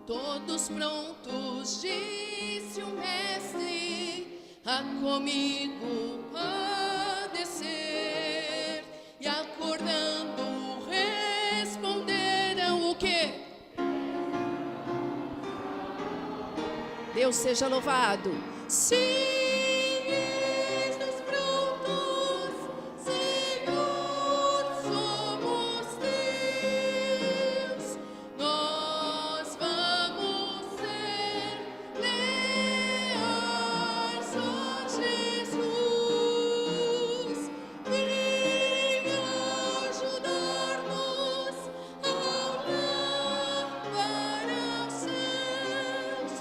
Todos prontos, disse o mestre, a comigo padecer. E acordando responderam o quê? Deus seja louvado. Sim, eis-nos prontos, Senhor, somos teus. Nós vamos ser leais, ó Jesus. Venha ajudar-nos a olhar para os céus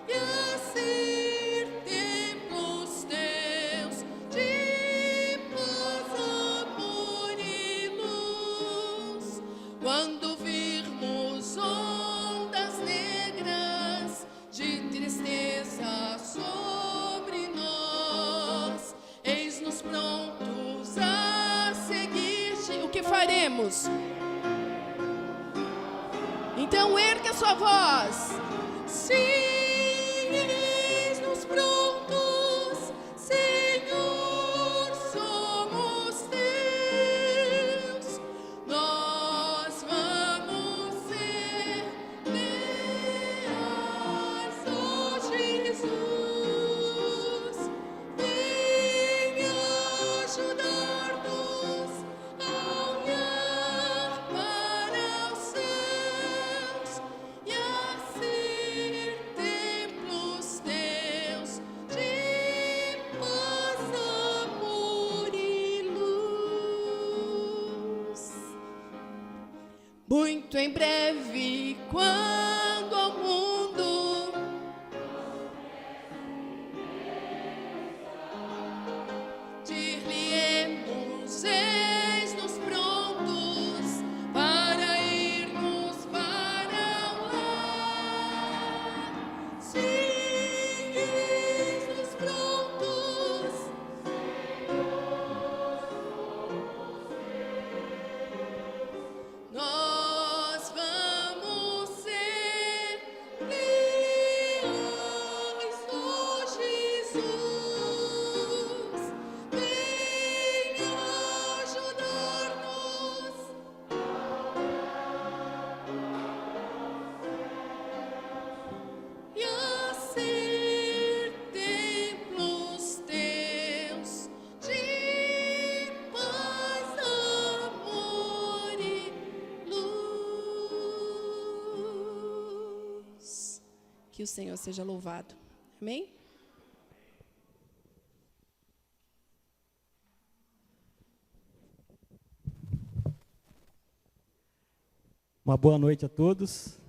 e a ser templos teus de paz, amor e luz. Quando virmos ondas negras de tristeza sobre nós, eis-nos prontos a seguir-te. O que faremos? Então erga sua voz. Sim, eis-nos prontos, Senhor, somos teus. Nós vamos ser leais, ó Jesus. Venha ajudar-nos a olhar para os céus e a ser templos teus de paz, amor e luz. Muito em breve, quando ao mundo dir-lhe-emos, eis-nos prontos para irmos para o lar. Sim, eis-nos prontos, nós vamos ser leais, ó Jesus. Venha ajudar-nos e a ser templos teus de paz, amor e luz. Que o Senhor seja louvado. Amém? Uma boa noite a todos.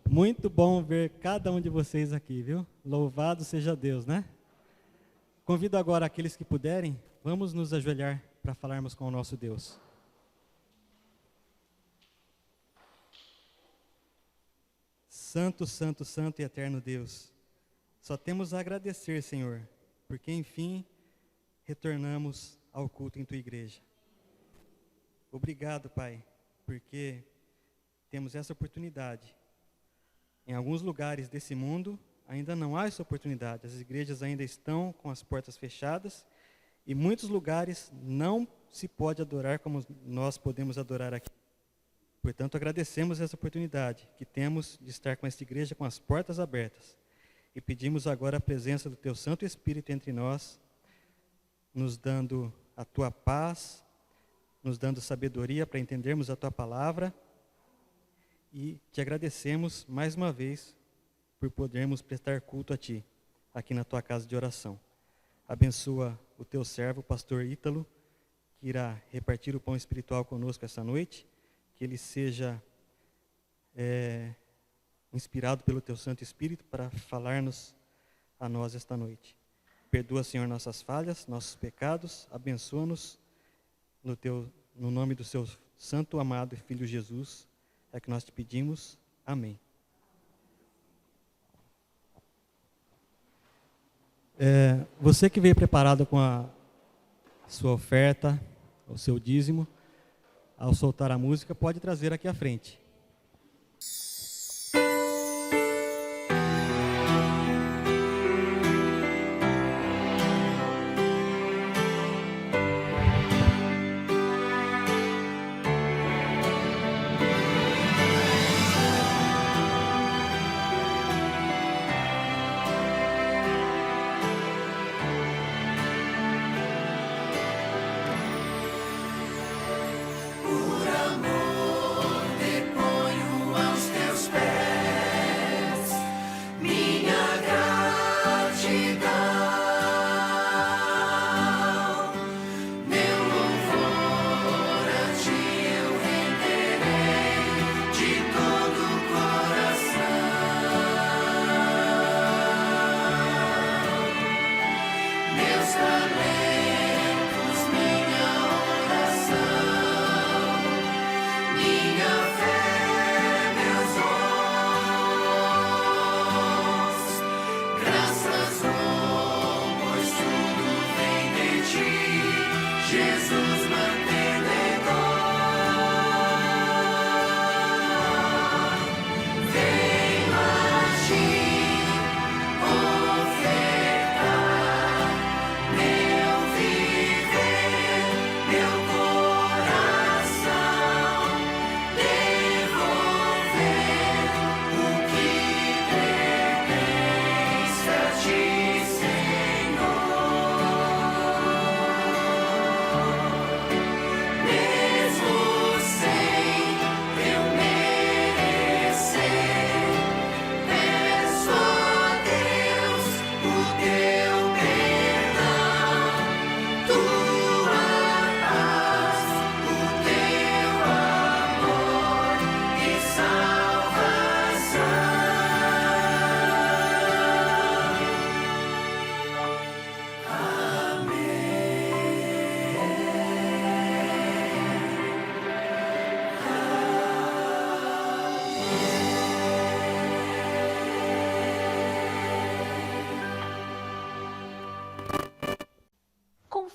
Muito bom ver cada um de vocês aqui, viu? Louvado seja Deus, né? Convido agora aqueles que puderem, vamos nos ajoelhar para falarmos com o nosso Deus. Santo, santo, santo e eterno Deus, só temos a agradecer, Senhor, porque enfim retornamos ao culto em Tua igreja. Obrigado, Pai, porque temos essa oportunidade. Em alguns lugares desse mundo ainda não há essa oportunidade. As igrejas ainda estão com as portas fechadas e muitos lugares não se pode adorar como nós podemos adorar aqui. Portanto, agradecemos essa oportunidade que temos de estar com esta igreja com as portas abertas. E pedimos agora a presença do Teu Santo Espírito entre nós, nos dando a Tua paz, nos dando sabedoria para entendermos a Tua palavra. E Te agradecemos mais uma vez por podermos prestar culto a Ti, aqui na Tua casa de oração. Abençoa o Teu servo, o pastor Ítalo, que irá repartir o pão espiritual conosco essa noite, que ele seja inspirado pelo Teu Santo Espírito para falar-nos a nós esta noite. Perdoa, Senhor, nossas falhas, nossos pecados, abençoa-nos no nome do Seu santo, amado Filho Jesus, é que nós Te pedimos. Amém. Você que veio preparado com a sua oferta, o seu dízimo, ao soltar a música, pode trazer aqui à frente.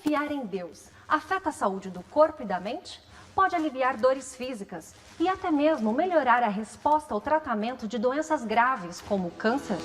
Confiar em Deus afeta a saúde do corpo e da mente? Pode aliviar dores físicas e até mesmo melhorar a resposta ao tratamento de doenças graves, como o câncer?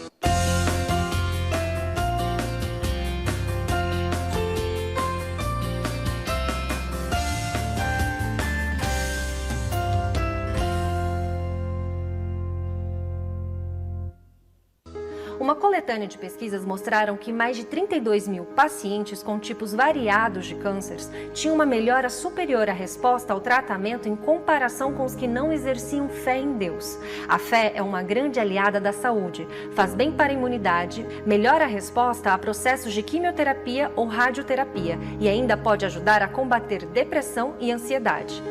Uma coletânea de pesquisas mostraram que mais de 32 mil pacientes com tipos variados de cânceres tinham uma melhora superior à resposta ao tratamento em comparação com os que não exerciam fé em Deus. A fé é uma grande aliada da saúde, faz bem para a imunidade, melhora a resposta a processos de quimioterapia ou radioterapia e ainda pode ajudar a combater depressão e ansiedade.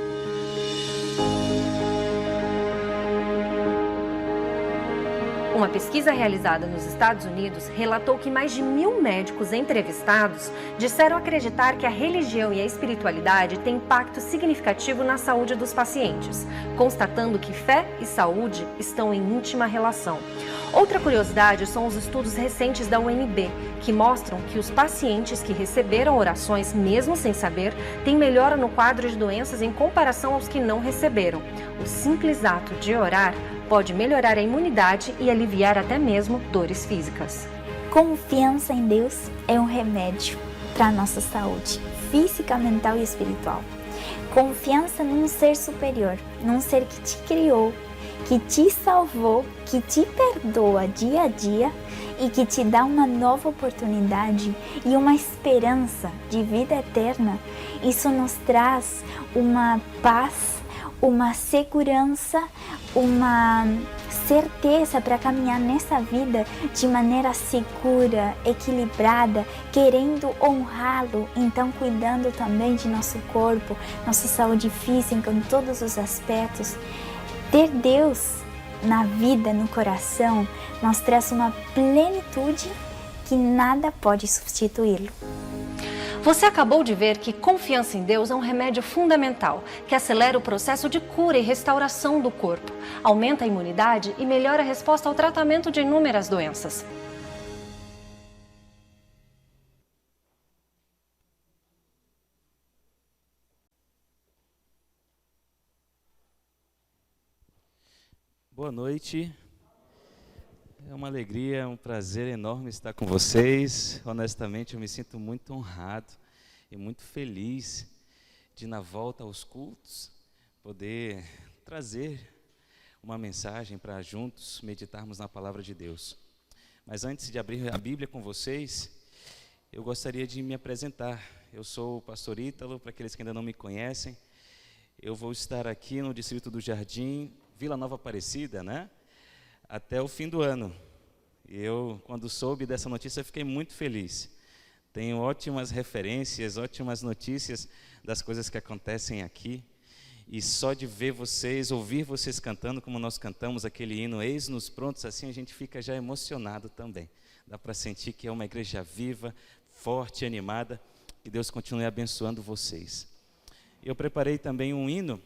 Uma pesquisa realizada nos Estados Unidos relatou que mais de 1.000 médicos entrevistados disseram acreditar que a religião e a espiritualidade têm impacto significativo na saúde dos pacientes, constatando que fé e saúde estão em íntima relação. Outra curiosidade são os estudos recentes da UNB, que mostram que os pacientes que receberam orações, mesmo sem saber, têm melhora no quadro de doenças em comparação aos que não receberam. O simples ato de orar pode melhorar a imunidade e aliviar até mesmo dores físicas. Confiança em Deus é um remédio para a nossa saúde física, mental e espiritual. Confiança num ser superior, num ser que te criou, que te salvou, que te perdoa dia a dia e que te dá uma nova oportunidade e uma esperança de vida eterna. Isso nos traz uma paz, uma segurança, uma certeza para caminhar nessa vida de maneira segura, equilibrada, querendo honrá-lo, então cuidando também de nosso corpo, nossa saúde física em todos os aspectos. Ter Deus na vida, no coração, nos traz uma plenitude que nada pode substituí-lo. Você acabou de ver que confiança em Deus é um remédio fundamental, que acelera o processo de cura e restauração do corpo, aumenta a imunidade e melhora a resposta ao tratamento de inúmeras doenças. Boa noite. É uma alegria, é um prazer enorme estar com vocês. Honestamente, eu me sinto muito honrado e muito feliz de, na volta aos cultos, poder trazer uma mensagem para juntos meditarmos na palavra de Deus. Mas antes de abrir a Bíblia com vocês, eu gostaria de me apresentar. Eu sou o pastor Ítalo, para aqueles que ainda não me conhecem. Eu vou estar aqui no Distrito do Jardim, Vila Nova Aparecida, né? Até o fim do ano. Eu, quando soube dessa notícia, fiquei muito feliz. Tenho ótimas referências, ótimas notícias das coisas que acontecem aqui. E só de ver vocês, ouvir vocês cantando, como nós cantamos aquele hino, Eis-nos prontos, assim a gente fica já emocionado também. Dá para sentir que é uma igreja viva, forte, animada. Que Deus continue abençoando vocês. Eu preparei também um hino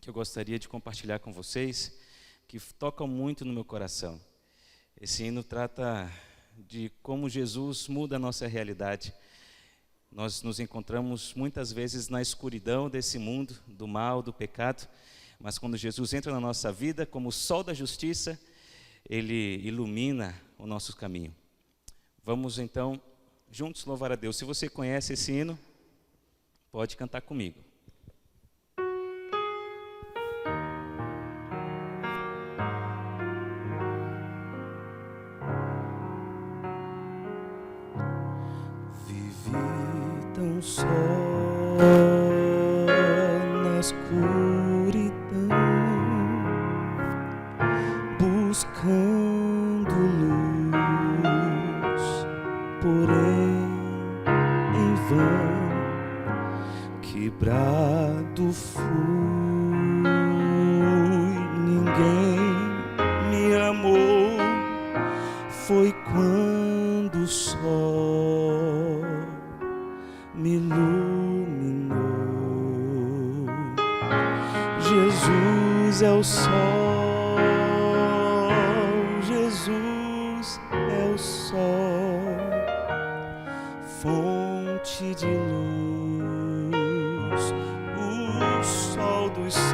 que eu gostaria de compartilhar com vocês, que toca muito no meu coração. Esse hino trata de como Jesus muda a nossa realidade. Nós nos encontramos muitas vezes na escuridão desse mundo, do mal, do pecado, mas quando Jesus entra na nossa vida, como o sol da justiça, Ele ilumina o nosso caminho. Vamos então juntos louvar a Deus. Se você conhece esse hino, pode cantar comigo. Tão só na escuridão, buscando luz, porém em vão. Quebrado fui, ninguém me amou. Foi quando o sol me iluminou. Jesus é o sol, Jesus é o sol, fonte de luz, o sol dos sóis.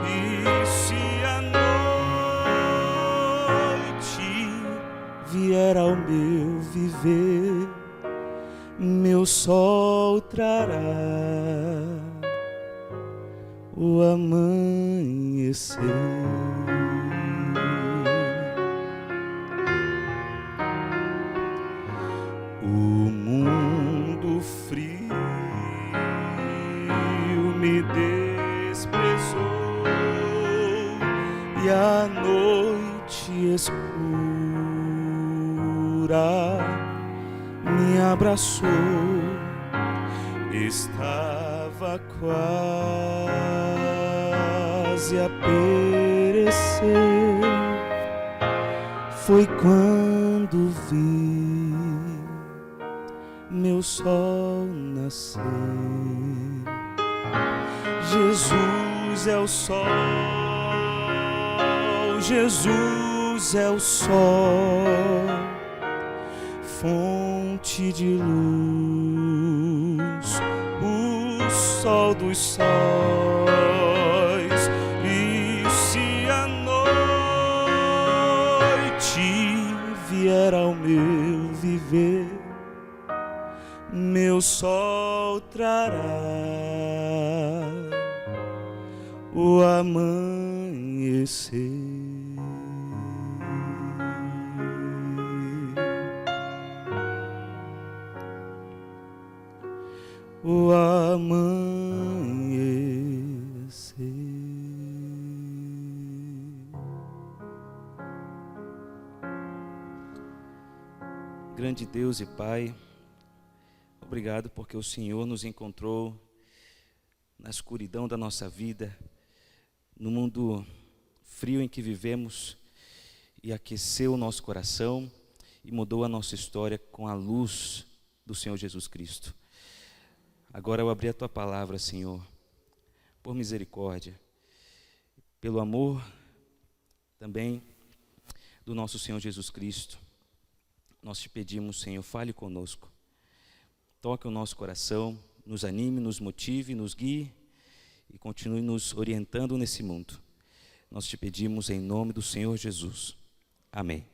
E se a noite vier ao meu viver, meu sol trará o amanhecer. O mundo frio me desprezou e a noite escura me abraçou. Estava quase a perecer. Foi quando vi meu sol nascer. Jesus é o sol, Jesus é o sol, fonte de luz, o sol dos sóis. E se a noite vier ao meu viver, meu sol trará o amanhecer. O amanhecer. Grande Deus e Pai, obrigado porque o Senhor nos encontrou na escuridão da nossa vida, no mundo frio em que vivemos, e aqueceu o nosso coração e mudou a nossa história com a luz do Senhor Jesus Cristo. Agora eu abri a Tua palavra, Senhor, por misericórdia, pelo amor também do nosso Senhor Jesus Cristo. Nós te pedimos, Senhor, fale conosco, toque o nosso coração, nos anime, nos motive, nos guie e continue nos orientando nesse mundo. Nós te pedimos em nome do Senhor Jesus. Amém.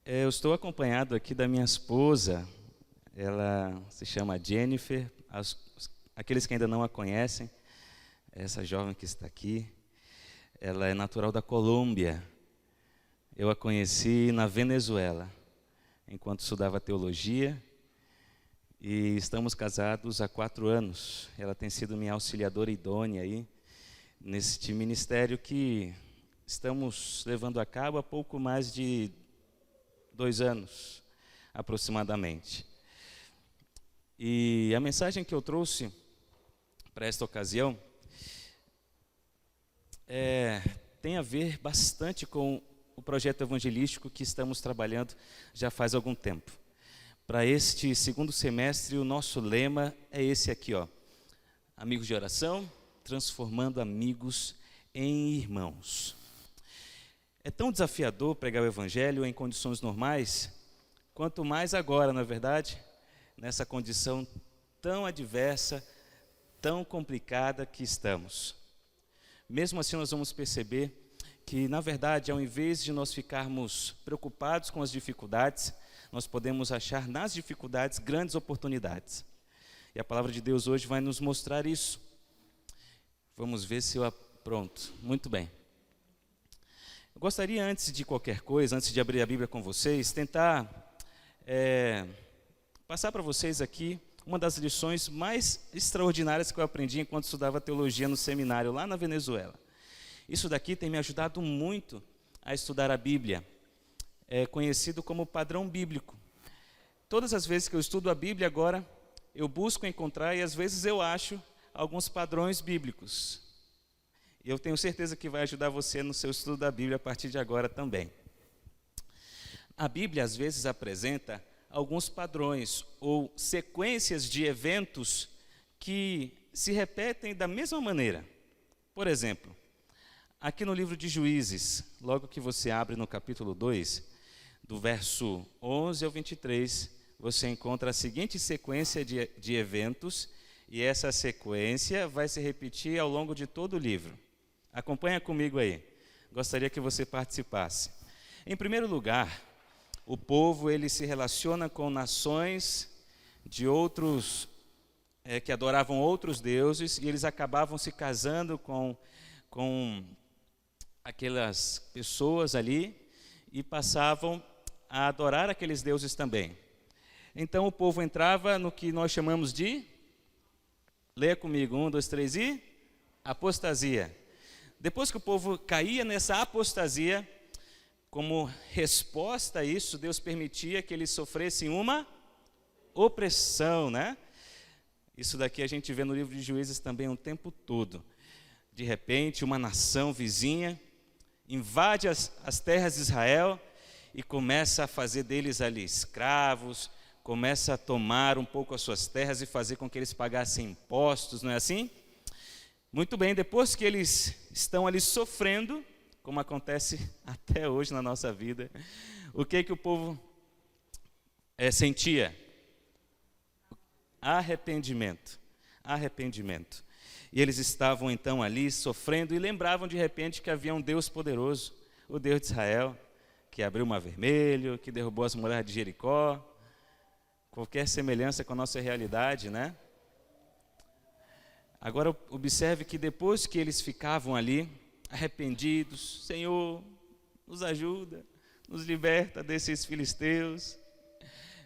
Eu estou acompanhado aqui da minha esposa. Ela se chama Jennifer. Aqueles que ainda não a conhecem, essa jovem que está aqui, ela é natural da Colômbia. Eu a conheci na Venezuela, enquanto estudava teologia, e estamos casados há 4 anos. Ela tem sido minha auxiliadora idônea aí, neste ministério que estamos levando a cabo há pouco mais de 2 anos, aproximadamente. E a mensagem que eu trouxe para esta ocasião tem a ver bastante com o projeto evangelístico que estamos trabalhando já faz algum tempo. Para este 2º semestre, o nosso lema é esse aqui, ó: amigos de oração, transformando amigos em irmãos. É tão desafiador pregar o evangelho em condições normais Quanto mais agora, não é verdade? Nessa condição tão adversa, tão complicada que estamos. Mesmo assim, nós vamos perceber que, na verdade, ao invés de nós ficarmos preocupados com as dificuldades, nós podemos achar nas dificuldades grandes oportunidades. E a palavra de Deus hoje vai nos mostrar isso. Vamos ver se eu... Pronto, muito bem. Eu gostaria, antes de qualquer coisa, antes de abrir a Bíblia com vocês, tentar passar para vocês aqui uma das lições mais extraordinárias que eu aprendi enquanto estudava teologia no seminário lá na Venezuela. Isso daqui tem me ajudado muito a estudar a Bíblia. É conhecido como padrão bíblico. Todas as vezes que eu estudo a Bíblia agora, eu busco encontrar e às vezes eu acho alguns padrões bíblicos. E eu tenho certeza que vai ajudar você no seu estudo da Bíblia a partir de agora também. A Bíblia às vezes apresenta alguns padrões ou sequências de eventos que se repetem da mesma maneira. Por exemplo, aqui no livro de Juízes, logo que você abre no capítulo 2, do verso 11 ao 23, você encontra a seguinte sequência de eventos, e essa sequência vai se repetir ao longo de todo o livro. Acompanha comigo aí. Gostaria que você participasse. Em primeiro lugar, o povo ele se relaciona com nações de outros que adoravam outros deuses, e eles acabavam se casando com aquelas pessoas ali e passavam a adorar aqueles deuses também. Então o povo entrava no que nós chamamos de, leia comigo, 1, 2, 3 e apostasia. Depois que o povo caía nessa apostasia, como resposta a isso, Deus permitia que eles sofressem uma opressão, né? Isso daqui a gente vê no livro de Juízes também o tempo todo. De repente, uma nação vizinha invade as terras de Israel e começa a fazer deles ali escravos, começa a tomar um pouco as suas terras e fazer com que eles pagassem impostos, não é assim? Muito bem, depois que eles estão ali sofrendo, como acontece até hoje na nossa vida, o que o povo sentia? Arrependimento. E eles estavam então ali sofrendo e lembravam de repente que havia um Deus poderoso, o Deus de Israel, que abriu o Mar Vermelho, que derrubou as muralhas de Jericó. Qualquer semelhança com a nossa realidade, né? Agora observe que depois que eles ficavam ali, arrependidos, Senhor, nos ajuda, nos liberta desses filisteus.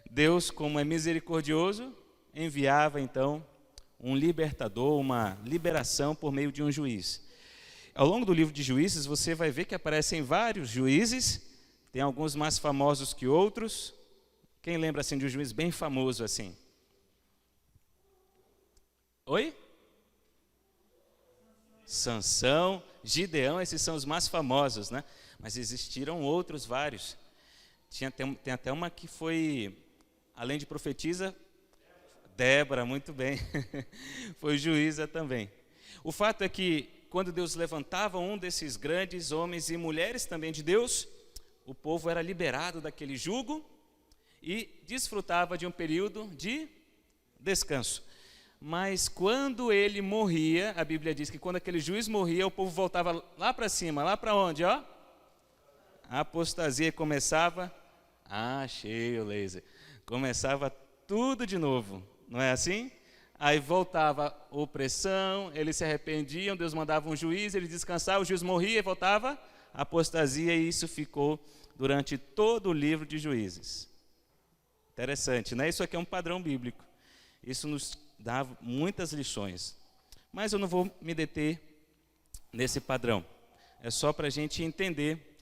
Deus, como é misericordioso, enviava então um libertador, uma liberação por meio de um juiz. Ao longo do livro de Juízes, você vai ver que aparecem vários juízes, tem alguns mais famosos que outros. Quem lembra assim de um juiz bem famoso assim? Oi? Sansão, Gideão, esses são os mais famosos, né? Mas existiram outros vários. Tem até uma que foi, além de profetisa, Débora, muito bem, foi juíza também. O fato é que, quando Deus levantava um desses grandes homens e mulheres também de Deus, o povo era liberado daquele jugo e desfrutava de um período de descanso. Mas quando ele morria, a Bíblia diz que quando aquele juiz morria, o povo voltava lá para cima, lá para onde, ó? A apostasia começava, achei o laser, começava tudo de novo, não é assim? Aí voltava a opressão, eles se arrependiam, Deus mandava um juiz, ele descansava, o juiz morria e voltava a apostasia, e isso ficou durante todo o livro de Juízes. Interessante, né? Isso aqui é um padrão bíblico. Isso nos dá muitas lições. Mas eu não vou me deter nesse padrão. É só para a gente entender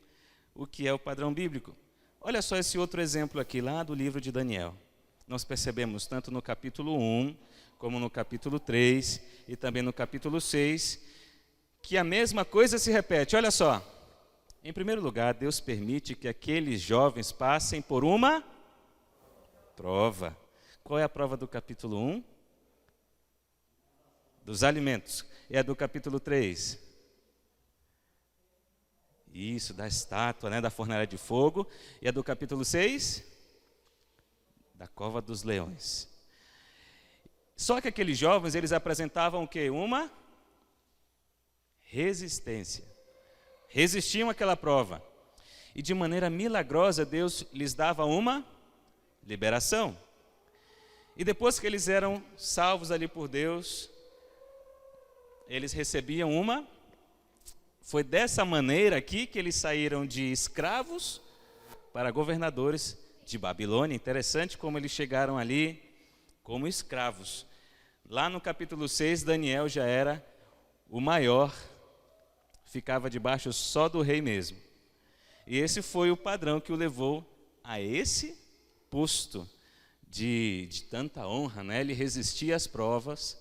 o que é o padrão bíblico. Olha só esse outro exemplo aqui, lá do livro de Daniel. Nós percebemos tanto no capítulo 1, como no capítulo 3 e também no capítulo 6, que a mesma coisa se repete. Olha só. Em primeiro lugar, Deus permite que aqueles jovens passem por uma prova. Qual é a prova do capítulo 1? Dos alimentos. E a do capítulo 3? Isso, da estátua, né, da fornalha de fogo. E a do capítulo 6? da cova dos leões. Só que aqueles jovens, eles apresentavam o quê? Uma resistência. Resistiam àquela prova. E de maneira milagrosa, Deus lhes dava uma liberação. E depois que eles eram salvos ali por Deus, eles recebiam uma... Foi dessa maneira aqui que eles saíram de escravos para governadores de Babilônia. Interessante como eles chegaram ali como escravos. Lá no capítulo 6, Daniel já era o maior, ficava debaixo só do rei mesmo. E esse foi o padrão que o levou a esse posto de tanta honra, né? Ele resistia às provas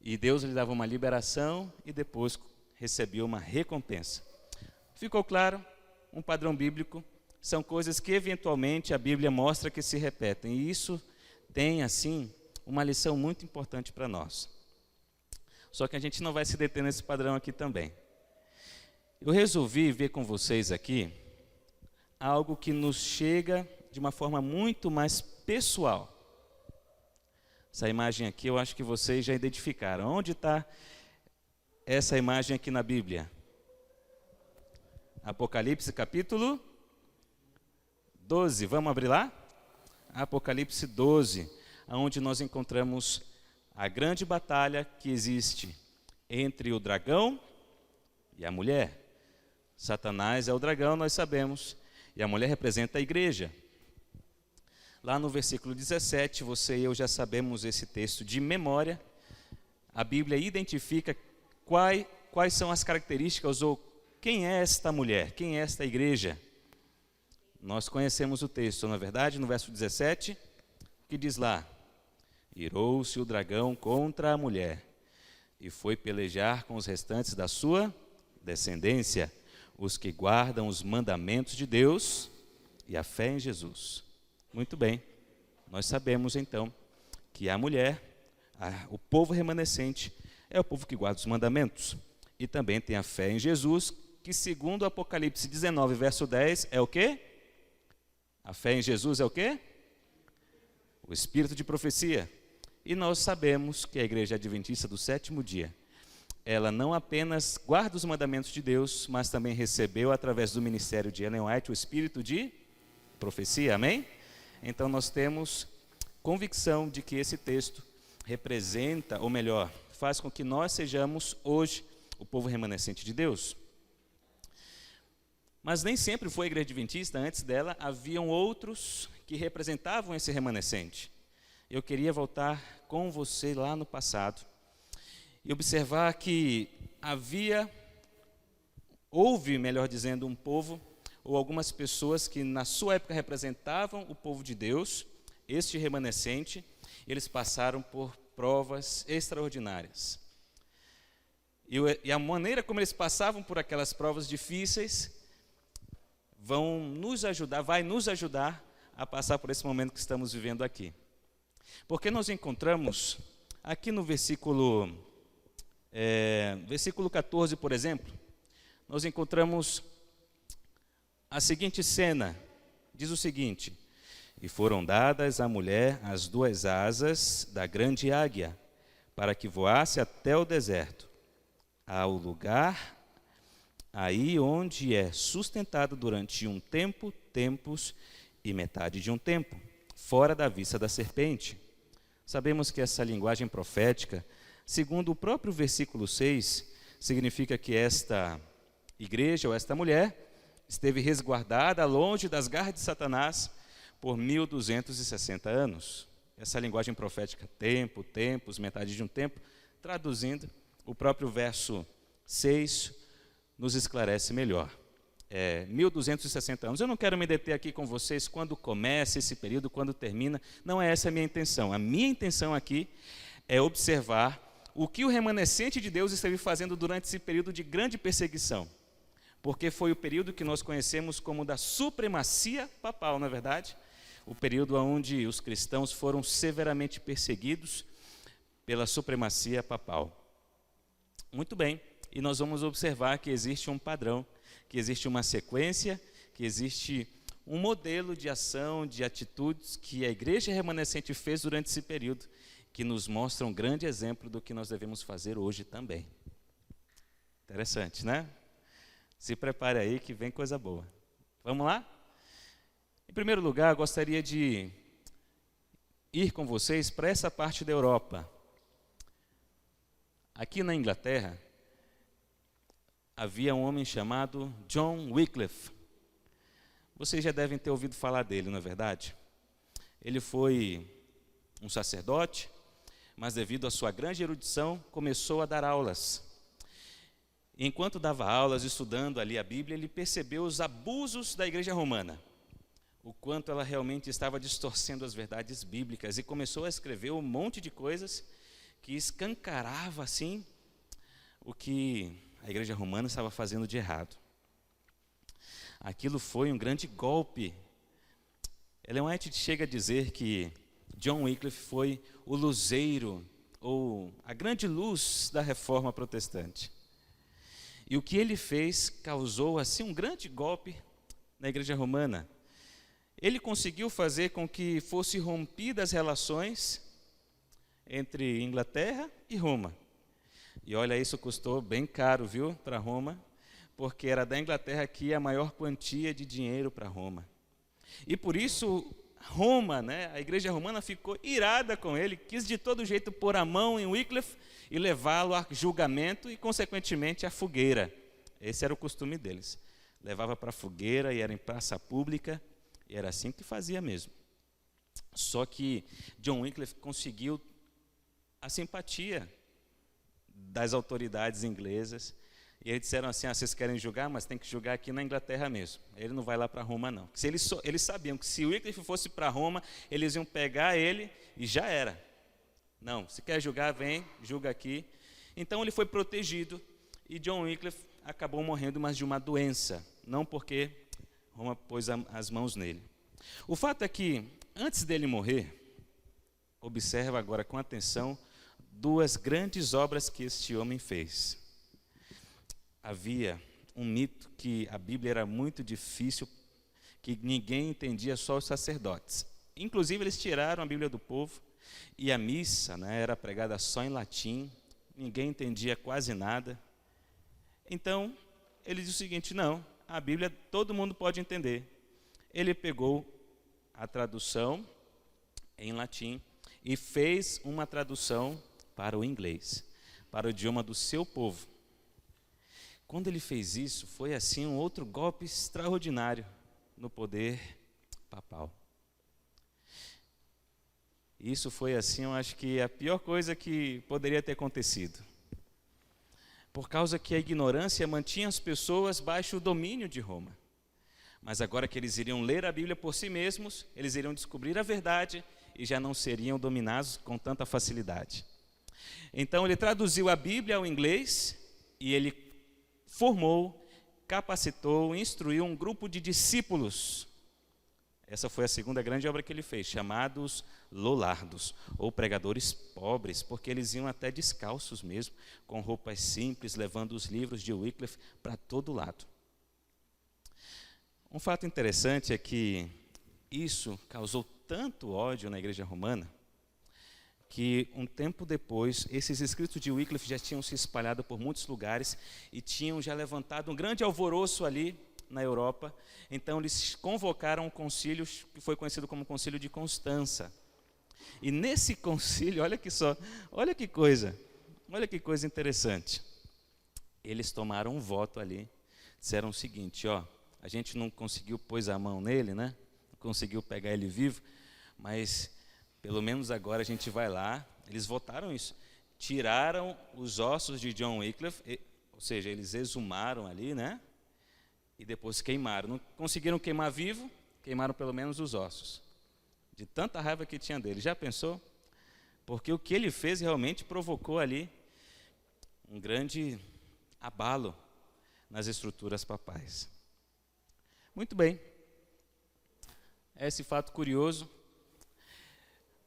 e Deus lhe dava uma liberação e depois recebia uma recompensa. Ficou claro? Um padrão bíblico. São coisas que eventualmente a Bíblia mostra que se repetem. E isso tem, assim, uma lição muito importante para nós. Só que a gente não vai se deter nesse padrão aqui também. Eu resolvi ver com vocês aqui algo que nos chega de uma forma muito mais pessoal. Essa imagem aqui eu acho que vocês já identificaram. Onde está essa imagem aqui na Bíblia? Apocalipse capítulo 12. Vamos abrir lá? Apocalipse 12, onde nós encontramos a grande batalha que existe entre o dragão e a mulher. Satanás é o dragão, nós sabemos, e a mulher representa a igreja. Lá no versículo 17, você e eu já sabemos esse texto de memória. A Bíblia identifica quais são as características ou quem é esta mulher, quem é esta igreja. Nós conhecemos o texto, na verdade, no verso 17, que diz lá: irou-se o dragão contra a mulher e foi pelejar com os restantes da sua descendência, os que guardam os mandamentos de Deus e a fé em Jesus. Muito bem, nós sabemos então que a mulher, o povo remanescente, é o povo que guarda os mandamentos e também tem a fé em Jesus, que segundo o Apocalipse 19, verso 10, é o quê? A fé em Jesus é o quê? O espírito de profecia. E nós sabemos que a Igreja Adventista do Sétimo Dia, ela não apenas guarda os mandamentos de Deus, mas também recebeu através do ministério de Ellen White o espírito de profecia, amém? Então nós temos convicção de que esse texto representa, ou melhor, faz com que nós sejamos hoje o povo remanescente de Deus. Mas nem sempre foi a Igreja Adventista, antes dela haviam outros que representavam esse remanescente. Eu queria voltar com você lá no passado e observar que houve, melhor dizendo, um povo ou algumas pessoas que na sua época representavam o povo de Deus, este remanescente, eles passaram por provas extraordinárias. E a maneira como eles passavam por aquelas provas difíceis vai nos ajudar a passar por esse momento que estamos vivendo aqui. Porque nós encontramos aqui no versículo 14, por exemplo, nós encontramos a seguinte cena, diz o seguinte: e foram dadas à mulher as duas asas da grande águia, para que voasse até o deserto, ao lugar aí onde é sustentado durante um tempo, tempos e metade de um tempo, fora da vista da serpente. Sabemos que essa linguagem profética, segundo o próprio versículo 6, significa que esta igreja ou esta mulher esteve resguardada longe das garras de Satanás por 1260 anos. Essa linguagem profética, tempo, tempos, metade de um tempo, traduzindo, o próprio verso 6 nos esclarece melhor. 1260 anos. Eu não quero me deter aqui com vocês quando começa esse período, quando termina. Não é essa a minha intenção. A minha intenção aqui é observar o que o remanescente de Deus esteve fazendo durante esse período de grande perseguição. Porque foi o período que nós conhecemos como da supremacia papal, não é verdade? O período onde os cristãos foram severamente perseguidos pela supremacia papal. Muito bem, e nós vamos observar que existe um padrão, que existe uma sequência, que existe um modelo de ação, de atitudes que a igreja remanescente fez durante esse período, que nos mostra um grande exemplo do que nós devemos fazer hoje também. Interessante, né? Se prepare aí que vem coisa boa. Vamos lá? Em primeiro lugar, gostaria de ir com vocês para essa parte da Europa. Aqui na Inglaterra, havia um homem chamado John Wycliffe. Vocês já devem ter ouvido falar dele, não é verdade? Ele foi um sacerdote, mas devido à sua grande erudição, começou a dar aulas. Enquanto dava aulas, estudando ali a Bíblia, ele percebeu os abusos da igreja romana, o quanto ela realmente estava distorcendo as verdades bíblicas, e começou a escrever um monte de coisas que escancarava assim o que a igreja romana estava fazendo de errado. Aquilo foi um grande golpe. Ellen White chega a dizer que John Wycliffe foi o luzeiro, ou a grande luz da reforma protestante. E o que ele fez causou assim um grande golpe na igreja romana. Ele conseguiu fazer com que fossem rompidas as relações entre Inglaterra e Roma. E olha, isso custou bem caro, viu, para Roma, porque era da Inglaterra que ia a maior quantia de dinheiro para Roma. E por isso Roma, né, a igreja romana ficou irada com ele, quis de todo jeito pôr a mão em Wycliffe e levá-lo a julgamento e, consequentemente, à fogueira. Esse era o costume deles. Levava para a fogueira e era em praça pública, e era assim que fazia mesmo. Só que John Wycliffe conseguiu a simpatia das autoridades inglesas, e eles disseram assim: vocês querem julgar, mas tem que julgar aqui na Inglaterra mesmo. Ele não vai lá para Roma, não. Eles sabiam que se Wycliffe fosse para Roma, eles iam pegar ele e já era. Não, se quer julgar, vem, julga aqui. Então ele foi protegido, e John Wycliffe acabou morrendo, mas de uma doença, não porque Roma pôs as mãos nele. O fato é que, antes dele morrer, observa agora com atenção duas grandes obras que este homem fez. Havia um mito que a Bíblia era muito difícil, que ninguém entendia, só os sacerdotes. Inclusive, eles tiraram a Bíblia do povo, e a missa, né, era pregada só em latim, ninguém entendia quase nada. Então, ele disse o seguinte: não, a Bíblia todo mundo pode entender. Ele pegou a tradução em latim e fez uma tradução para o inglês, para o idioma do seu povo. Quando ele fez isso, foi assim um outro golpe extraordinário no poder papal. Isso foi assim, eu acho que a pior coisa que poderia ter acontecido. Por causa que a ignorância mantinha as pessoas baixo o domínio de Roma. Mas agora que eles iriam ler a Bíblia por si mesmos, eles iriam descobrir a verdade e já não seriam dominados com tanta facilidade. Então ele traduziu a Bíblia ao inglês e ele formou, capacitou, instruiu um grupo de discípulos. Essa foi a segunda grande obra que ele fez, chamados Lollardos, ou pregadores pobres, porque eles iam até descalços mesmo, com roupas simples, levando os livros de Wycliffe para todo lado. Um fato interessante é que isso causou tanto ódio na igreja romana, que um tempo depois, esses escritos de Wycliffe já tinham se espalhado por muitos lugares e tinham já levantado um grande alvoroço ali na Europa. Então eles convocaram um concílio que foi conhecido como Concílio de Constança. E nesse concílio, olha que coisa interessante. Eles tomaram um voto ali, disseram o seguinte: a gente não conseguiu pôr a mão nele, né? Não conseguiu pegar ele vivo, mas pelo menos agora a gente vai lá. Eles votaram isso. Tiraram os ossos de John Wycliffe, ou seja, eles exumaram ali, né? E depois queimaram. Não conseguiram queimar vivo, queimaram pelo menos os ossos. De tanta raiva que tinha dele. Já pensou? Porque o que ele fez realmente provocou ali um grande abalo nas estruturas papais. Muito bem. Esse fato curioso,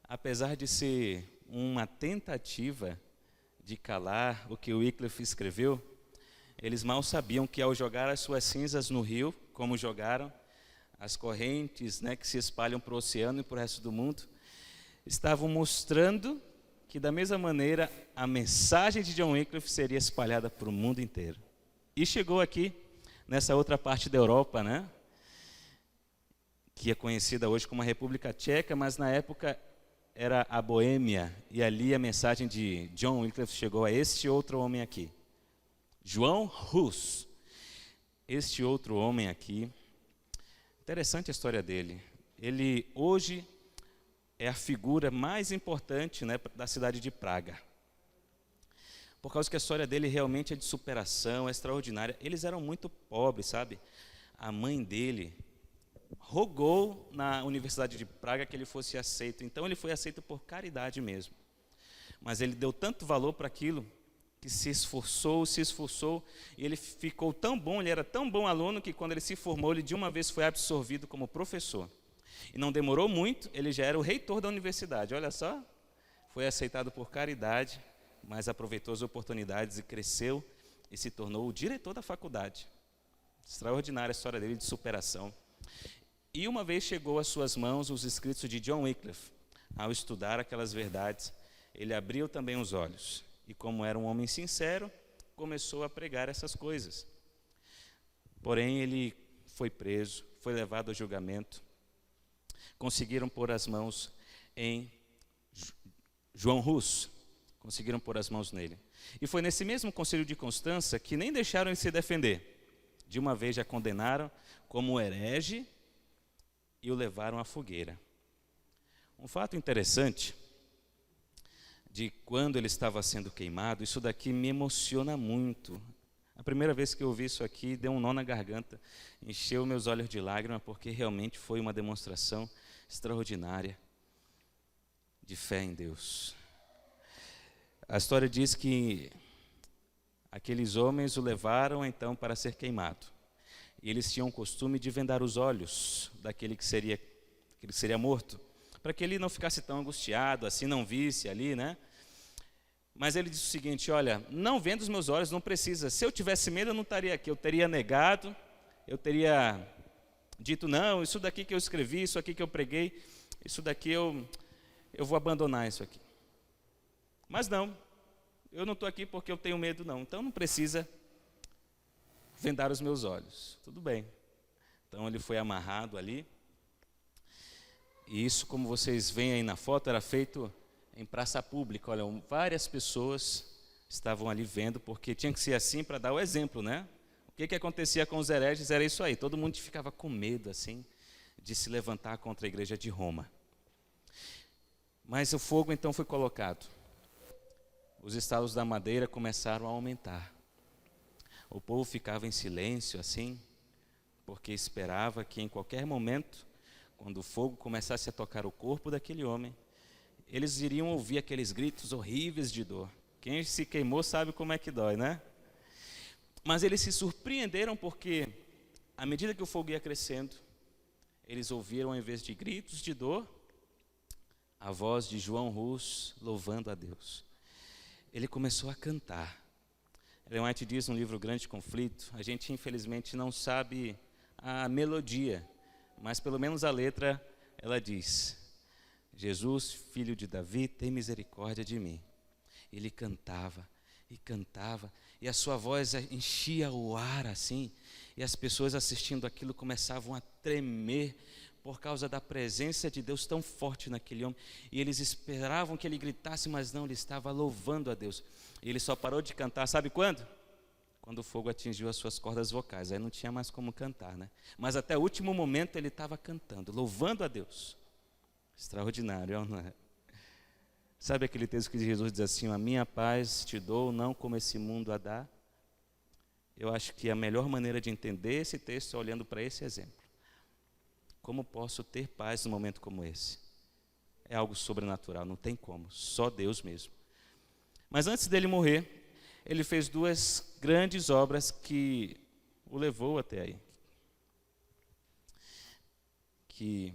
apesar de ser uma tentativa de calar o que Wycliffe escreveu, eles mal sabiam que ao jogar as suas cinzas no rio, como jogaram, as correntes, né, que se espalham para o oceano e para o resto do mundo, estavam mostrando que, da mesma maneira, a mensagem de John Wycliffe seria espalhada para o mundo inteiro. E chegou aqui, nessa outra parte da Europa, né, que é conhecida hoje como a República Tcheca, mas na época era a Boêmia, e ali a mensagem de John Wycliffe chegou a este outro homem aqui, João Hus. Este outro homem aqui, interessante a história dele. Ele hoje é a figura mais importante, né, da cidade de Praga. Por causa que a história dele realmente é de superação, é extraordinária. Eles eram muito pobres, sabe? A mãe dele rogou na Universidade de Praga que ele fosse aceito. Então ele foi aceito por caridade mesmo. Mas ele deu tanto valor para aquilo que se esforçou, e ele ficou tão bom, ele era tão bom aluno que quando ele se formou, ele de uma vez foi absorvido como professor. E não demorou muito, ele já era o reitor da universidade. Olha só, foi aceitado por caridade, mas aproveitou as oportunidades e cresceu e se tornou o diretor da faculdade. Extraordinária a história dele de superação. E uma vez chegou às suas mãos os escritos de John Wycliffe. Ao estudar aquelas verdades, ele abriu também os olhos. E como era um homem sincero, começou a pregar essas coisas. Porém, ele foi preso, foi levado a julgamento. Conseguiram pôr as mãos em João Hus. Conseguiram pôr as mãos nele. E foi nesse mesmo concílio de Constança que nem deixaram ele se defender. De uma vez já condenaram como herege e o levaram à fogueira. Um fato interessante de quando ele estava sendo queimado, isso daqui me emociona muito. A primeira vez que eu ouvi isso aqui, deu um nó na garganta, encheu meus olhos de lágrima, porque realmente foi uma demonstração extraordinária de fé em Deus. A história diz que aqueles homens o levaram então para ser queimado. E eles tinham o costume de vendar os olhos daquele que seria morto, para que ele não ficasse tão angustiado, assim não visse ali, né? Mas ele disse o seguinte: olha, não vendo os meus olhos, não precisa. Se eu tivesse medo, eu não estaria aqui. Eu teria negado, eu teria dito, não, isso daqui que eu escrevi, isso aqui que eu preguei, isso daqui eu vou abandonar isso aqui. Mas não, eu não estou aqui porque eu tenho medo, não. Então não precisa vendar os meus olhos. Tudo bem. Então ele foi amarrado ali. E isso, como vocês veem aí na foto, era feito em praça pública. Olha, várias pessoas estavam ali vendo, porque tinha que ser assim para dar o exemplo, né? O que acontecia com os hereges era isso aí. Todo mundo ficava com medo, assim, de se levantar contra a igreja de Roma. Mas o fogo então foi colocado. Os estalos da madeira começaram a aumentar. O povo ficava em silêncio, assim, porque esperava que em qualquer momento, quando o fogo começasse a tocar o corpo daquele homem, eles iriam ouvir aqueles gritos horríveis de dor. Quem se queimou sabe como é que dói, né? Mas eles se surpreenderam porque, à medida que o fogo ia crescendo, eles ouviram, ao invés de gritos de dor, a voz de João Hus louvando a Deus. Ele começou a cantar. Ellen White diz no livro Grande Conflito, a gente infelizmente não sabe a melodia, mas pelo menos a letra, ela diz: Jesus, filho de Davi, tem misericórdia de mim. Ele cantava e cantava, e a sua voz enchia o ar assim, e as pessoas assistindo aquilo começavam a tremer por causa da presença de Deus tão forte naquele homem, e eles esperavam que ele gritasse, mas não, ele estava louvando a Deus. E ele só parou de cantar, sabe quando? Quando o fogo atingiu as suas cordas vocais, aí não tinha mais como cantar, né? Mas até o último momento ele estava cantando, louvando a Deus. Extraordinário, não é? Sabe aquele texto que Jesus diz assim: a minha paz te dou, não como esse mundo a dá? Eu acho que a melhor maneira de entender esse texto é olhando para esse exemplo. Como posso ter paz num momento como esse? É algo sobrenatural, não tem como, só Deus mesmo. Mas antes dele morrer, ele fez duas grandes obras que o levou até aí. Que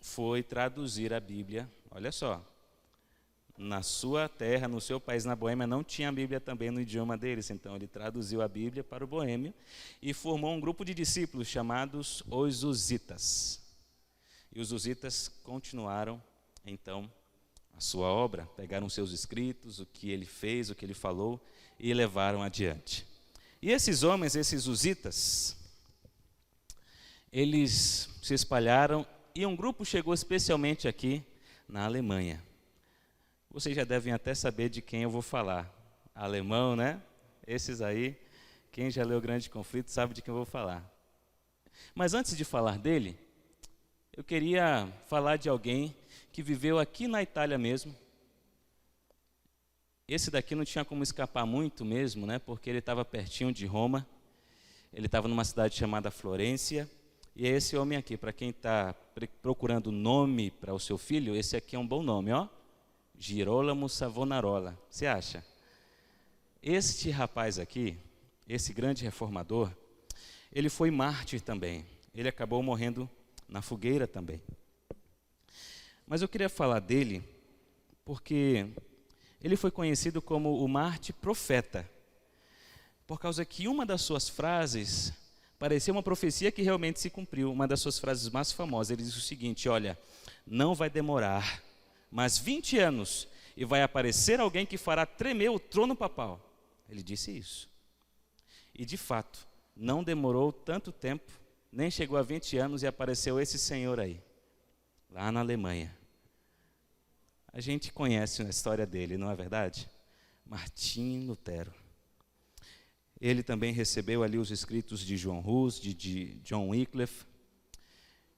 foi traduzir a Bíblia, olha só, na sua terra, no seu país, na Boêmia, não tinha a Bíblia também no idioma deles. Então, ele traduziu a Bíblia para o boêmio e formou um grupo de discípulos chamados os Zuzitas. E os Zuzitas continuaram, então, a sua obra. Pegaram seus escritos, o que ele fez, o que ele falou, e levaram adiante. E esses homens, esses Zuzitas, eles se espalharam e um grupo chegou especialmente aqui na Alemanha. Vocês já devem até saber de quem eu vou falar. Alemão, né? Esses aí, quem já leu O Grande Conflito sabe de quem eu vou falar. Mas antes de falar dele, eu queria falar de alguém que viveu aqui na Itália mesmo. Esse daqui não tinha como escapar muito mesmo, né? Porque ele estava pertinho de Roma. Ele estava numa cidade chamada Florência. E é esse homem aqui, para quem está procurando nome para o seu filho, esse aqui é um bom nome, ó. Girolamo Savonarola. Você acha? Este rapaz aqui, esse grande reformador, ele foi mártir também. Ele acabou morrendo na fogueira também. Mas eu queria falar dele porque ele foi conhecido como o mártir profeta, por causa que uma das suas frases parecia uma profecia que realmente se cumpriu. Uma das suas frases mais famosas, ele disse o seguinte: olha, não vai demorar mais 20 anos e vai aparecer alguém que fará tremer o trono papal. Ele disse isso. E de fato, não demorou tanto tempo, nem chegou a 20 anos e apareceu esse senhor aí, lá na Alemanha. A gente conhece a história dele, não é verdade? Martim Lutero. Ele também recebeu ali os escritos de João Hus, de John Wycliffe,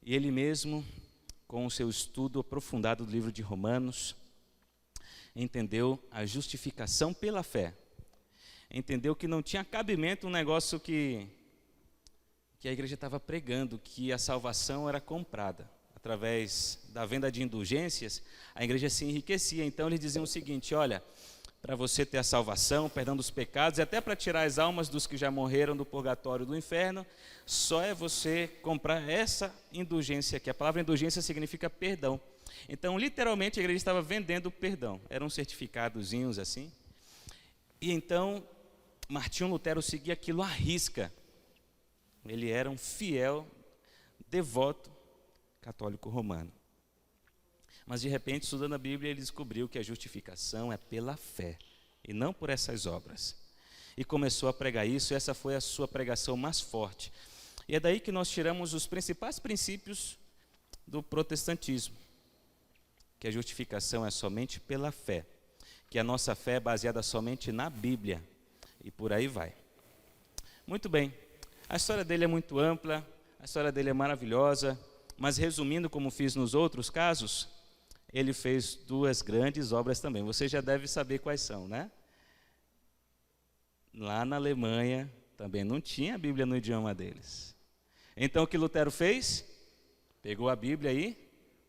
e ele mesmo, com o seu estudo aprofundado do livro de Romanos, entendeu a justificação pela fé. Entendeu que não tinha cabimento um negócio que a igreja estava pregando, que a salvação era comprada. Através da venda de indulgências, a igreja se enriquecia. Então eles diziam o seguinte: olha, para você ter a salvação, perdão dos pecados, e até para tirar as almas dos que já morreram do purgatório e do inferno, só é você comprar essa indulgência aqui. A palavra indulgência significa perdão. Então, literalmente, a igreja estava vendendo perdão. Eram certificadozinhos assim. E então, Martinho Lutero seguia aquilo à risca. Ele era um fiel, devoto católico romano. Mas de repente, estudando a Bíblia, ele descobriu que a justificação é pela fé e não por essas obras. E começou a pregar isso, e essa foi a sua pregação mais forte. E é daí que nós tiramos os principais princípios do protestantismo, que a justificação é somente pela fé, que a nossa fé é baseada somente na Bíblia, e por aí vai. Muito bem, a história dele é muito ampla, a história dele é maravilhosa, mas resumindo, como fiz nos outros casos, ele fez duas grandes obras também. Você já deve saber quais são, né? Lá na Alemanha também não tinha a Bíblia no idioma deles. Então o que Lutero fez? Pegou a Bíblia e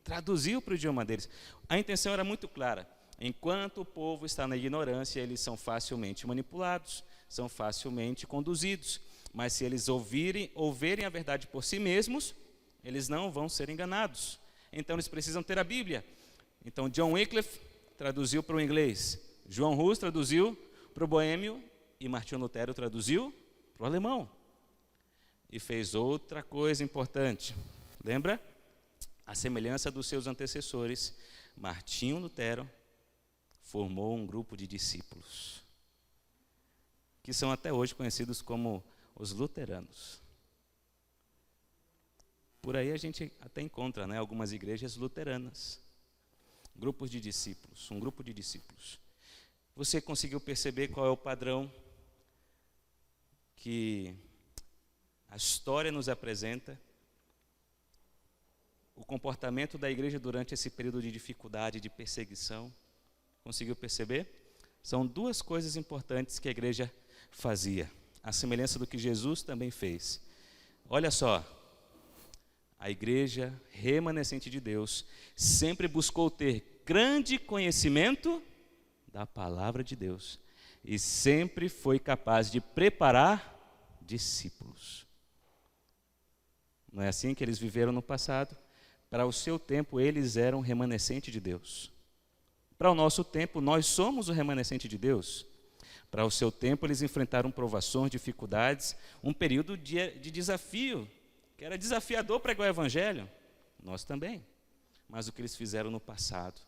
traduziu para o idioma deles. A intenção era muito clara. Enquanto o povo está na ignorância, eles são facilmente manipulados, são facilmente conduzidos. Mas se eles ouvirem a verdade por si mesmos, eles não vão ser enganados. Então eles precisam ter a Bíblia. Então John Wycliffe traduziu para o inglês, João Hus traduziu para o boêmio e Martinho Lutero traduziu para o alemão. E fez outra coisa importante. Lembra? A semelhança dos seus antecessores, Martinho Lutero formou um grupo de discípulos, que são até hoje conhecidos como os luteranos. Por aí a gente até encontra, né, algumas igrejas luteranas, grupos de discípulos, um grupo de discípulos. Você conseguiu perceber qual é o padrão que a história nos apresenta? O comportamento da igreja durante esse período de dificuldade, de perseguição. Conseguiu perceber? São duas coisas importantes que a igreja fazia, a semelhança do que Jesus também fez. Olha só, a igreja remanescente de Deus sempre buscou ter grande conhecimento da palavra de Deus e sempre foi capaz de preparar discípulos. Não é assim que eles viveram no passado? Para o seu tempo, eles eram remanescente de Deus. Para o nosso tempo, nós somos o remanescente de Deus. Para o seu tempo, eles enfrentaram provações, dificuldades, um período de desafio, que era desafiador pregar o Evangelho. Nós também. Mas o que eles fizeram no passado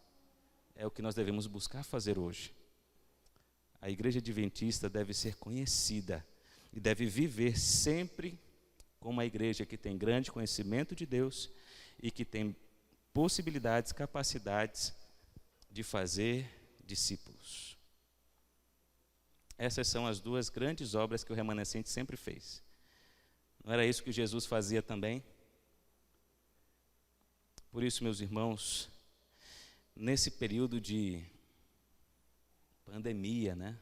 é o que nós devemos buscar fazer hoje. A Igreja Adventista deve ser conhecida e deve viver sempre como uma igreja que tem grande conhecimento de Deus e que tem possibilidades, capacidades de fazer discípulos. Essas são as duas grandes obras que o remanescente sempre fez. Não era isso que Jesus fazia também? Por isso, meus irmãos, nesse período de pandemia, né?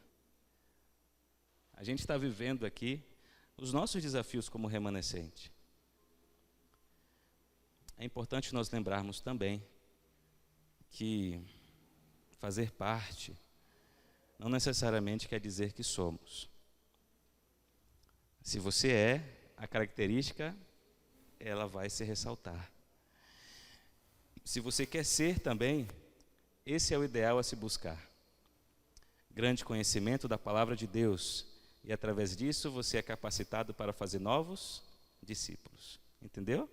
A gente está vivendo aqui os nossos desafios como remanescente. É importante nós lembrarmos também que fazer parte não necessariamente quer dizer que somos. Se você é, a característica, ela vai se ressaltar. Se você quer ser também, esse é o ideal a se buscar. Grande conhecimento da palavra de Deus, e através disso você é capacitado para fazer novos discípulos. Entendeu?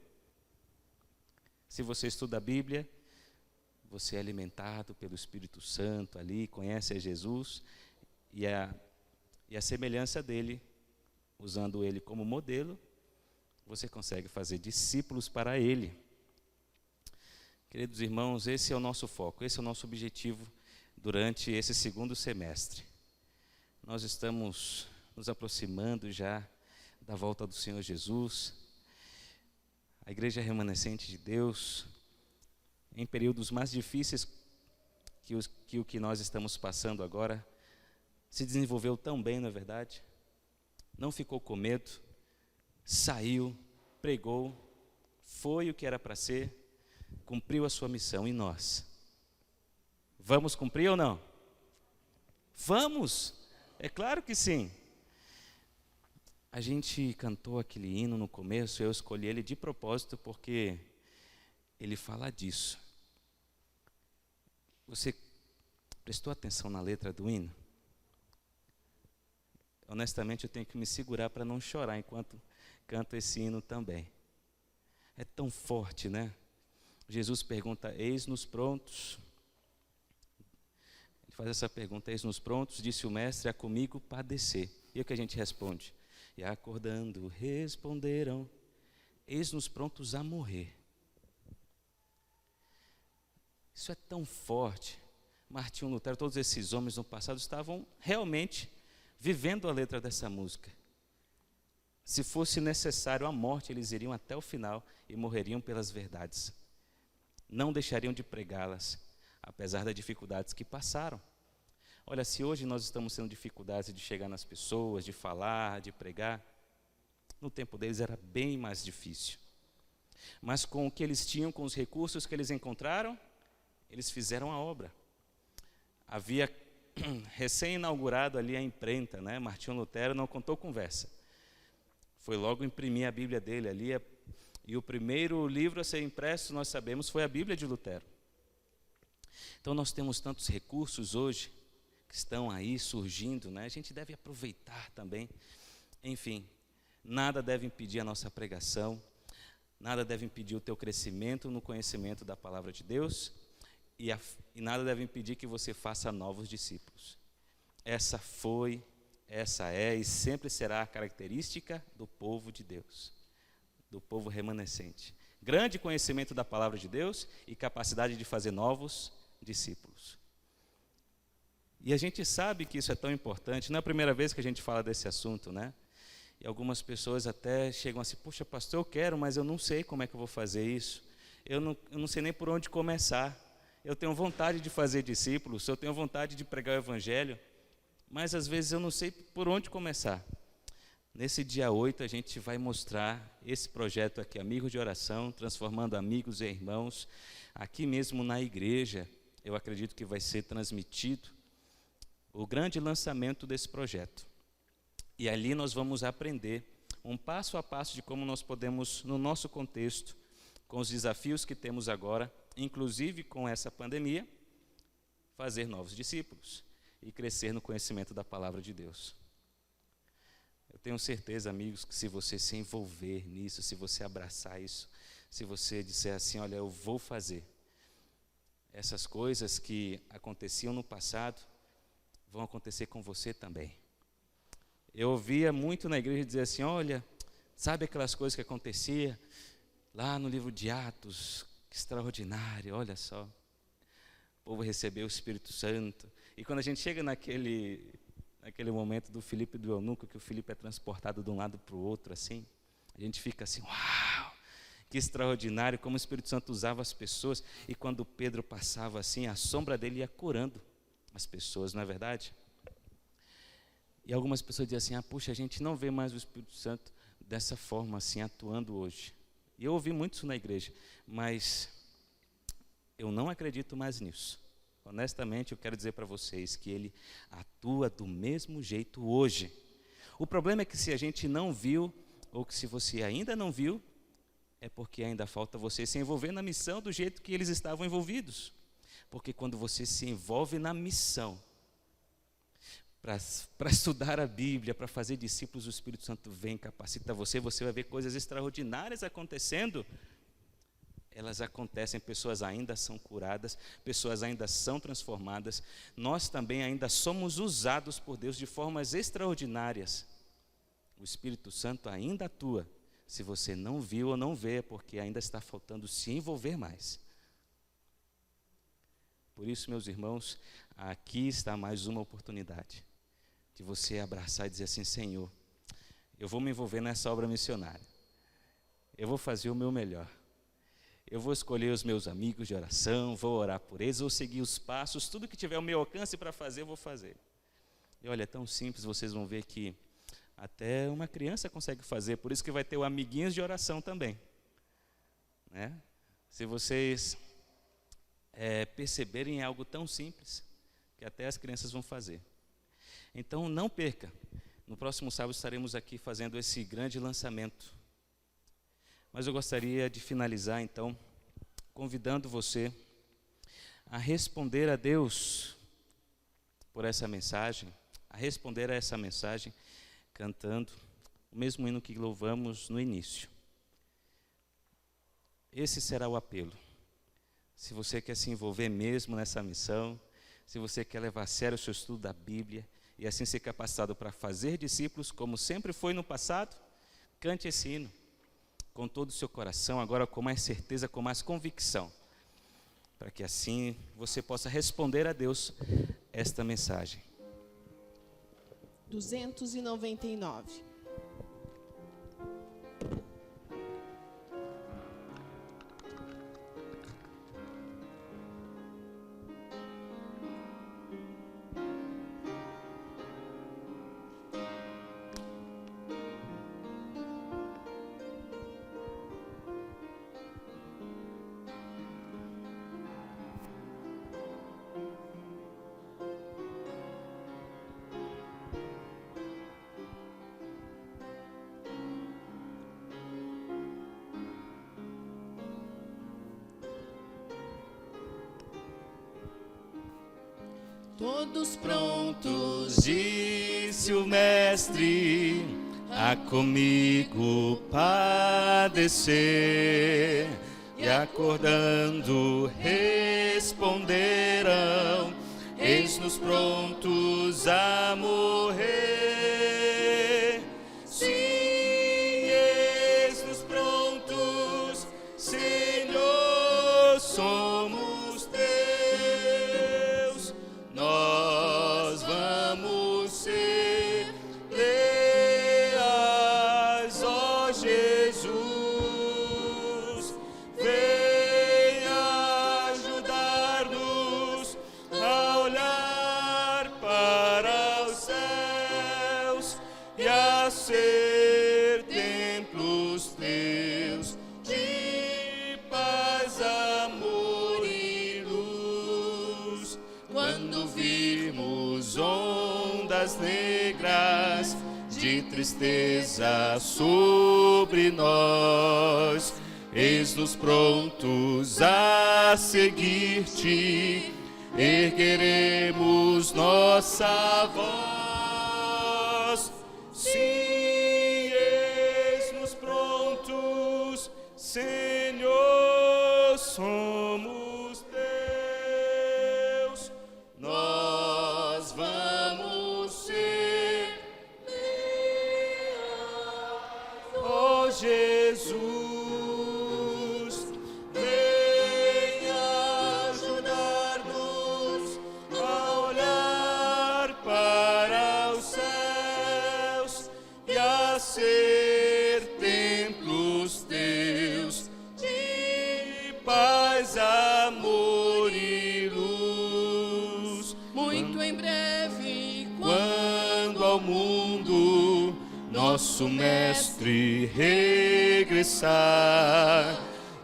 Se você estuda a Bíblia, você é alimentado pelo Espírito Santo ali, conhece a Jesus, e a semelhança dele, usando ele como modelo, você consegue fazer discípulos para ele. Queridos irmãos, esse é o nosso foco, esse é o nosso objetivo durante esse segundo semestre. Nós estamos nos aproximando já da volta do Senhor Jesus. A Igreja Remanescente de Deus, em períodos mais difíceis que o que nós estamos passando agora, se desenvolveu tão bem, não é verdade? Não ficou com medo, saiu, pregou, foi o que era para ser, cumpriu a sua missão. E nós? Vamos cumprir ou não? Vamos! É claro que sim. A gente cantou aquele hino no começo, eu escolhi ele de propósito porque ele fala disso. Você prestou atenção na letra do hino? Honestamente, eu tenho que me segurar para não chorar enquanto canto esse hino também. É tão forte, né? Jesus pergunta, eis-nos prontos? Ele faz essa pergunta, eis-nos prontos? Disse o mestre, há comigo padecer. E o que a gente responde? E acordando responderam, eis-nos prontos a morrer. Isso é tão forte. Martinho Lutero, todos esses homens no passado estavam realmente vivendo a letra dessa música. Se fosse necessário a morte, eles iriam até o final e morreriam pelas verdades. Não deixariam de pregá-las, apesar das dificuldades que passaram. Olha, se hoje nós estamos tendo dificuldades de chegar nas pessoas, de falar, de pregar, no tempo deles era bem mais difícil. Mas com o que eles tinham, com os recursos que eles encontraram, eles fizeram a obra. Havia recém-inaugurado ali a imprenta, né? Martinho Lutero não contou conversa. Foi logo imprimir a Bíblia dele ali, e o primeiro livro a ser impresso, nós sabemos, foi a Bíblia de Lutero. Então nós temos tantos recursos hoje, que estão aí surgindo, né? A gente deve aproveitar também. Enfim, nada deve impedir a nossa pregação, nada deve impedir o teu crescimento no conhecimento da palavra de Deus, e nada deve impedir que você faça novos discípulos. Essa foi, essa é e sempre será a característica do povo de Deus, do povo remanescente. Grande conhecimento da palavra de Deus e capacidade de fazer novos discípulos. E a gente sabe que isso é tão importante, não é a primeira vez que a gente fala desse assunto, né? E algumas pessoas até chegam assim, poxa pastor, eu quero, mas eu não sei como é que eu vou fazer isso, eu não sei nem por onde começar. Eu tenho vontade de fazer discípulos, eu tenho vontade de pregar o Evangelho, mas às vezes eu não sei por onde começar. Nesse dia 8 a gente vai mostrar esse projeto aqui, Amigos de Oração, transformando amigos e irmãos, aqui mesmo na igreja. Eu acredito que vai ser transmitido o grande lançamento desse projeto. E ali nós vamos aprender um passo a passo de como nós podemos, no nosso contexto, com os desafios que temos agora, inclusive com essa pandemia, fazer novos discípulos e crescer no conhecimento da palavra de Deus. Eu tenho certeza, amigos, que se você se envolver nisso, se você abraçar isso, se você disser assim, olha, eu vou fazer, essas coisas que aconteciam no passado vão acontecer com você também. Eu ouvia muito na igreja dizer assim, olha, sabe aquelas coisas que aconteciam lá no livro de Atos, que extraordinário, olha só. O povo recebeu o Espírito Santo. E quando a gente chega naquele momento do Filipe e do eunuco, que o Filipe é transportado de um lado para o outro, assim, a gente fica assim, uau, que extraordinário, como o Espírito Santo usava as pessoas. E quando Pedro passava assim, a sombra dele ia curando as pessoas, não é verdade? E algumas pessoas dizem assim, puxa, a gente não vê mais o Espírito Santo dessa forma, assim, atuando hoje. E eu ouvi muito isso na igreja, mas eu não acredito mais nisso. Honestamente, eu quero dizer para vocês que ele atua do mesmo jeito hoje. O problema é que se a gente não viu, ou que se você ainda não viu, é porque ainda falta você se envolver na missão do jeito que eles estavam envolvidos. Porque quando você se envolve na missão, para estudar a Bíblia, para fazer discípulos, o Espírito Santo vem, capacita você, você vai ver coisas extraordinárias acontecendo. Elas acontecem, pessoas ainda são curadas, pessoas ainda são transformadas, nós também ainda somos usados por Deus de formas extraordinárias. O Espírito Santo ainda atua. Se você não viu ou não vê, é porque ainda está faltando se envolver mais. Por isso, meus irmãos, aqui está mais uma oportunidade de você abraçar e dizer assim, Senhor, eu vou me envolver nessa obra missionária. Eu vou fazer o meu melhor. Eu vou escolher os meus amigos de oração, vou orar por eles, vou seguir os passos, tudo que tiver ao meu alcance para fazer, eu vou fazer. E olha, é tão simples, vocês vão ver que até uma criança consegue fazer, por isso que vai ter o amiguinhos de oração também. Né? Se vocês perceberem, é algo tão simples, que até as crianças vão fazer. Então, não perca. No próximo sábado estaremos aqui fazendo esse grande lançamento. Mas eu gostaria de finalizar, então, convidando você a responder a Deus por essa mensagem, a responder a essa mensagem cantando o mesmo hino que louvamos no início. Esse será o apelo. Se você quer se envolver mesmo nessa missão, se você quer levar a sério o seu estudo da Bíblia e assim ser capacitado para fazer discípulos, como sempre foi no passado, cante esse hino com todo o seu coração, agora com mais certeza, com mais convicção, para que assim você possa responder a Deus esta mensagem. 299. Todos prontos, Disse o mestre, a comigo padecer. E acordando responderam, eis-nos prontos a morrer. Sim, eis-nos prontos, Senhor, somos teus. Nós vamos ser leais, ó Jesus. Venha ajudar-nos a olhar para os céus e a ser templos teus de paz, amor e luz. Quando virmos ondas negras de tristeza sobre nós, eis-nos prontos a seguir-te, ergueremos nossa voz. Sim, eis-nos prontos, Senhor, somos teus. Nós vamos ser leais, ó Jesus. Venha ajudar-nos a olhar para os céus e a ser templos teus de paz, amor e luz. Muito em breve, Quando ao mundo nosso Mestre regressar,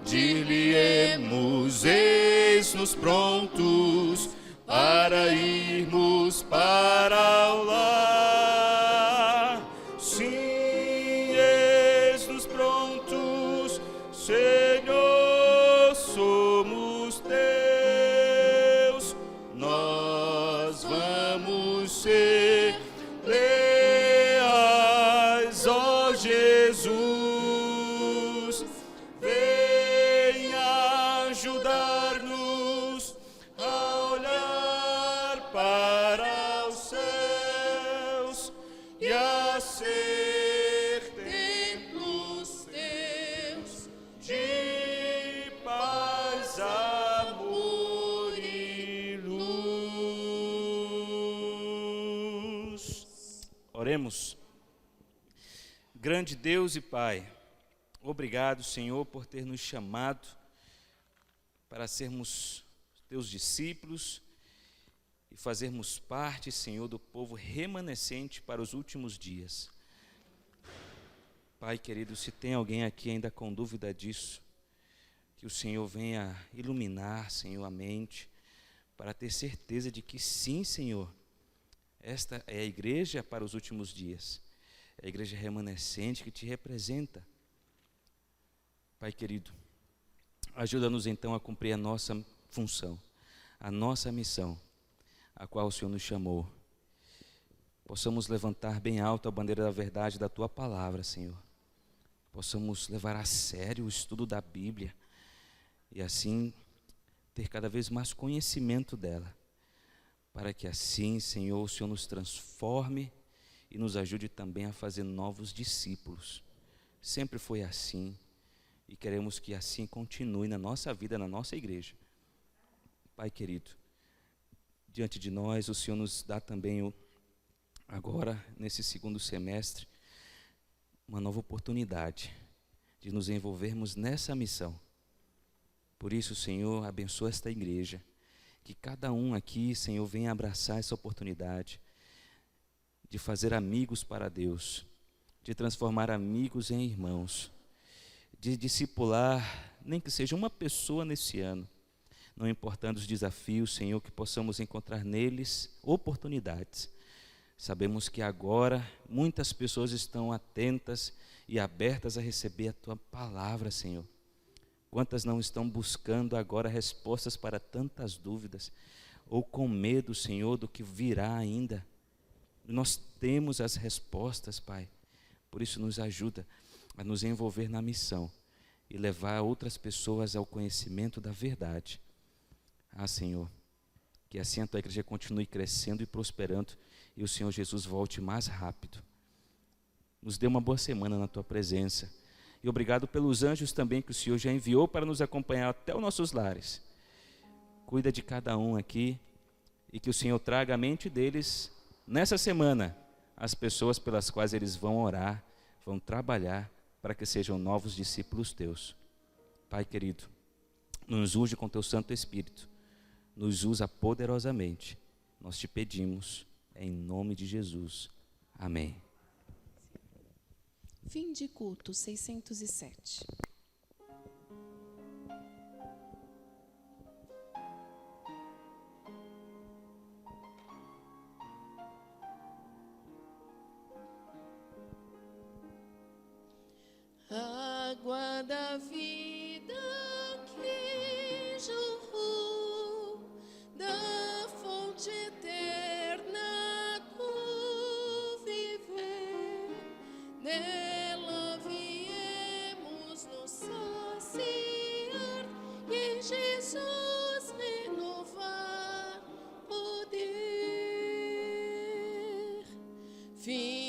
dir-lhe-emos: eis-nos prontos para irmos para o lar. Sim, eis-nos prontos, Senhor, somos teus. Nós vamos ser leais, ó Jesus. Venha ajudar-nos a olhar para os céus e a ser templos teus de paz, amor e luz. Oremos. Grande Deus e Pai, obrigado, Senhor, por ter nos chamado para sermos teus discípulos e fazermos parte, Senhor, do povo remanescente para os últimos dias. Pai querido, se tem alguém aqui ainda com dúvida disso, que o Senhor venha iluminar, Senhor, a mente, para ter certeza de que sim, Senhor, esta é a igreja para os últimos dias. É a igreja remanescente que te representa. Pai querido, ajuda-nos então a cumprir a nossa função, a nossa missão, a qual o Senhor nos chamou. Possamos levantar bem alto a bandeira da verdade da Tua palavra, Senhor. Possamos levar a sério o estudo da Bíblia e assim ter cada vez mais conhecimento dela, para que assim, Senhor, o Senhor nos transforme e nos ajude também a fazer novos discípulos. Sempre foi assim e queremos que assim continue na nossa vida, na nossa igreja. Pai querido, diante de nós, o Senhor nos dá também agora, nesse segundo semestre, uma nova oportunidade de nos envolvermos nessa missão. Por isso, Senhor, abençoa esta igreja, que cada um aqui, Senhor, venha abraçar essa oportunidade de fazer amigos para Deus, de transformar amigos em irmãos, de discipular, nem que seja uma pessoa nesse ano, não importando os desafios, Senhor, que possamos encontrar neles oportunidades. Sabemos que agora muitas pessoas estão atentas e abertas a receber a Tua palavra, Senhor. Quantas não estão buscando agora respostas para tantas dúvidas, ou com medo, Senhor, do que virá ainda. Nós temos as respostas, Pai. Por isso nos ajuda a nos envolver na missão e levar outras pessoas ao conhecimento da verdade. Ah, Senhor, que assim a Tua igreja continue crescendo e prosperando e o Senhor Jesus volte mais rápido. Nos dê uma boa semana na Tua presença. E obrigado pelos anjos também que o Senhor já enviou para nos acompanhar até os nossos lares. Cuida de cada um aqui e que o Senhor traga à mente deles, nessa semana, as pessoas pelas quais eles vão orar, vão trabalhar para que sejam novos discípulos Teus. Pai querido, nos use com Teu Santo Espírito, nos usa poderosamente. Nós te pedimos, em nome de Jesus. Amém. fim de culto 607. Água da vida que jorrou da de eterna do viver, nela viemos nos saciar e em Jesus renovar poder. Fim